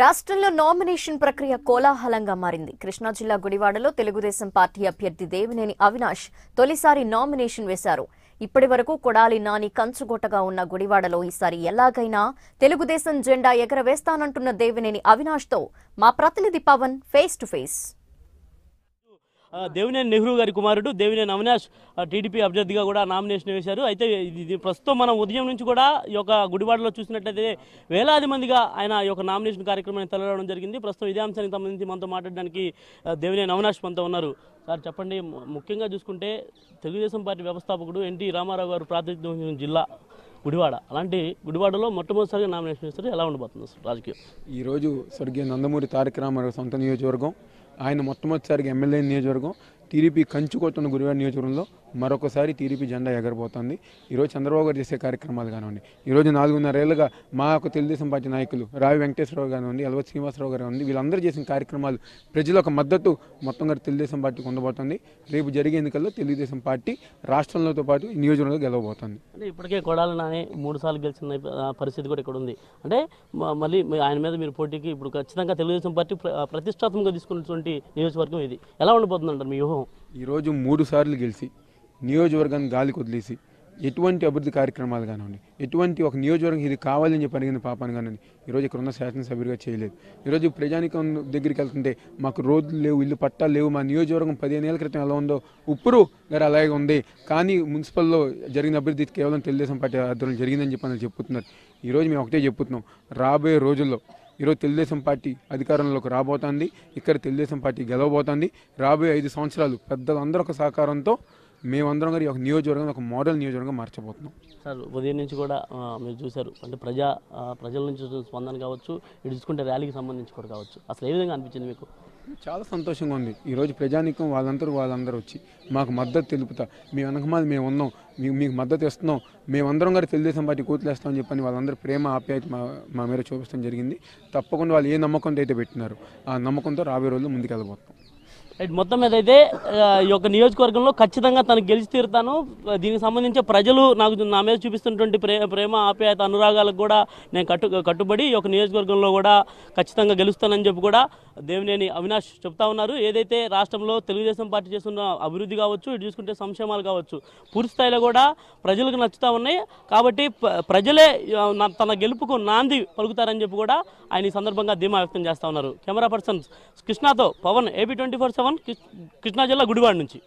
రాష్ట్రంలో నామినేషన్ ప్రక్రియ కోలాహలంగా మారింది. కృష్ణా జిల్లా గుడివాడలో తెలుగుదేశం పార్టీ అభ్యర్థి దేవినేని అవినాష్ తొలిసారి నామినేషన్ వేశారు. ఇప్పటి వరకు కొడాలి నాని కంచుగొట్టగా ఉన్న గుడివాడలో ఈసారి ఎలాగైనా తెలుగుదేశం జెండా ఎగరవేస్తానంటున్న దేవినేని అవినాష్తో మా ప్రతినిధి Pavan face to face. Devineni Nehru గారి కుమారుడు దేవినేని అవినాష్ టీడీపీ అభ్యర్థిగా కూడా నామినేషన్ వేశారు. అయితే ఇది ప్రస్తుతం మనం ఉదయం నుంచి కూడా ఈ యొక్క గుడివాడలో చూసినట్లయితే వేలాది మందిగా ఆయన ఈ యొక్క నామినేషన్ కార్యక్రమాన్ని తరలిరావడం జరిగింది. ప్రస్తుతం ఇదే అంశానికి సంబంధించి మనతో మాట్లాడడానికి దేవినేని అవినాష్ మనతో ఉన్నారు. సార్ చెప్పండి, ముఖ్యంగా చూసుకుంటే తెలుగుదేశం పార్టీ వ్యవస్థాపకుడు ఎన్టీ రామారావు గారు ప్రాతినిధ్యం జిల్లా గుడివాడ, అలాంటి గుడివాడలో మొట్టమొదటిసారిగా నామినేషన్ వేస్తారు. ఎలా ఉండబోతుంది రాజకీయం? ఈరోజు స్వర్గీయ నందమూరి తారక రామారావు సొంత నియోజకవర్గం, ఆయన మొట్టమొదటిసారిగా ఎమ్మెల్యే నియోజకవర్గం, టీడీపీ కంచుకొట్టున్న గుడివాడ నియోజకవర్గంలో మరొకసారి టీడీపీ జెండా ఎగరబోతోంది. ఈరోజు చంద్రబాబు గారు చేసే కార్యక్రమాలు కానివ్వండి, ఈరోజు 4.5 ఏళ్ళుగా మా యొక్క తెలుగుదేశం పార్టీ నాయకులు రావి వెంకటేశ్వరరావు కానివ్వండి, ఎల్వతి శ్రీనివాసరావు గారు కానివ్వండి, వీళ్ళందరూ చేసిన కార్యక్రమాలు ప్రజల ఒక మద్దతు మొత్తం గారు తెలుగుదేశం పార్టీకి ఉండబోతుంది. రేపు జరిగే ఎన్నికల్లో తెలుగుదేశం పార్టీ రాష్ట్రంలోతో పాటు నియోజకవర్గంలో గెలవబోతుంది. అంటే ఇప్పటికే కొడాలి నాని 3 సార్లు గెలిచిన పరిస్థితి కూడా ఇక్కడ ఉంది. అంటే మళ్ళీ ఆయన మీద మీరు పోటీకి ఇప్పుడు ఖచ్చితంగా తెలుగుదేశం పార్టీ ప్రతిష్టాత్మకంగా తీసుకున్నటువంటి నియోజకవర్గం ఇది. ఎలా ఉండబోతుంది అంటారు మీ వ్యూహం? ఈరోజు 3 సార్లు గెలిచి నియోజకవర్గాన్ని గాలికి వదిలేసి ఎటువంటి అభివృద్ధి కార్యక్రమాలు కానివ్వండి, ఎటువంటి ఒక నియోజకవర్గం ఇది కావాలని చెప్పి అడిగిన పాపాన్ని కానివ్వండి, ఈరోజు ఇక్కడ ఉన్న శాసనసభ్యుడిగా చేయలేదు. ఈరోజు ప్రజానికం దగ్గరికి వెళ్తుంటే మాకు రోడ్లు లేవు, ఇల్లు పట్టాలు లేవు, మా నియోజకవర్గం 15 ఏళ్ల క్రితం ఎలా ఉందో ఉప్పురు గారు అలాగే ఉంది, కానీ మున్సిపల్లో జరిగిన అభివృద్ధి కేవలం తెలుగుదేశం పార్టీ ఆధ్వర్యంలో జరిగిందని చెప్పి అని చెప్పుతున్నారు. ఈరోజు మేము ఒకటే చెప్పుతున్నాం, రాబోయే రోజుల్లో ఈరోజు తెలుగుదేశం పార్టీ అధికారంలోకి రాబోతోంది, ఇక్కడ తెలుగుదేశం పార్టీ గెలవబోతోంది. రాబోయే 5 సంవత్సరాలు పెద్దలందరూ ఒక సహకారంతో మేమందరం గారి ఒక నియోజకవర్గం ఒక మోడల్ నియోజకవర్గం మార్చబోతున్నాం. సార్ ఉదయం నుంచి కూడా మీరు చూశారు, అంటే ప్రజల నుంచి స్పందన కావచ్చు, ఇటు చూసుకుంటే ర్యాలీకి సంబంధించి కూడా కావచ్చు, అసలు ఏ విధంగా అనిపించింది మీకు? చాలా సంతోషంగా ఉంది. ఈరోజు ప్రజానీకం వాళ్ళందరూ వచ్చి మాకు మద్దతు తెలుపుతా, మీ వెనకమాల మేము ఉన్నాం, మీకు మద్దతు ఇస్తున్నాం, మేమందరం గారు తెలుగుదేశం పార్టీ కూతులేస్తామని చెప్పని వాళ్ళందరూ ప్రేమ ఆప్యాయత మా మీద చూపించడం జరిగింది. తప్పకుండా వాళ్ళు ఏ నమ్మకంతో అయితే పెట్టినారో ఆ నమ్మకంతో రాబోయే రోజుల్లో ముందుకెళ్ళబోతాం. మొత్తం మీద అయితే ఈ యొక్క నియోజకవర్గంలో ఖచ్చితంగా తనకు గెలిచి తీరుతాను, దీనికి సంబంధించి ప్రజలు నా మీద చూపిస్తున్నటువంటి ప్రేమ ఆప్యాయత అనురాగాలకు కూడా నేను కట్టుబడి ఈ యొక్క నియోజకవర్గంలో కూడా ఖచ్చితంగా గెలుస్తానని చెప్పి కూడా దేవినేని అవినాష్ చెప్తా ఉన్నారు. ఏదైతే రాష్ట్రంలో తెలుగుదేశం పార్టీ చేస్తున్న అభివృద్ధి కావచ్చు, ఇటు చూసుకుంటే సంక్షేమాలు కావచ్చు, పూర్తి స్థాయిలో కూడా ప్రజలకు నచ్చుతూ ఉన్నాయి. కాబట్టి ప్రజలే తన గెలుపుకు నాంది పలుకుతారని చెప్పి కూడా ఆయన ఈ సందర్భంగా ధీమా వ్యక్తం చేస్తూ ఉన్నారు. కెమెరా పర్సన్ కృష్ణాతో పవన్, ఏపీ 24/7, కృష్ణా జిల్లా గుడివాడ నుంచి.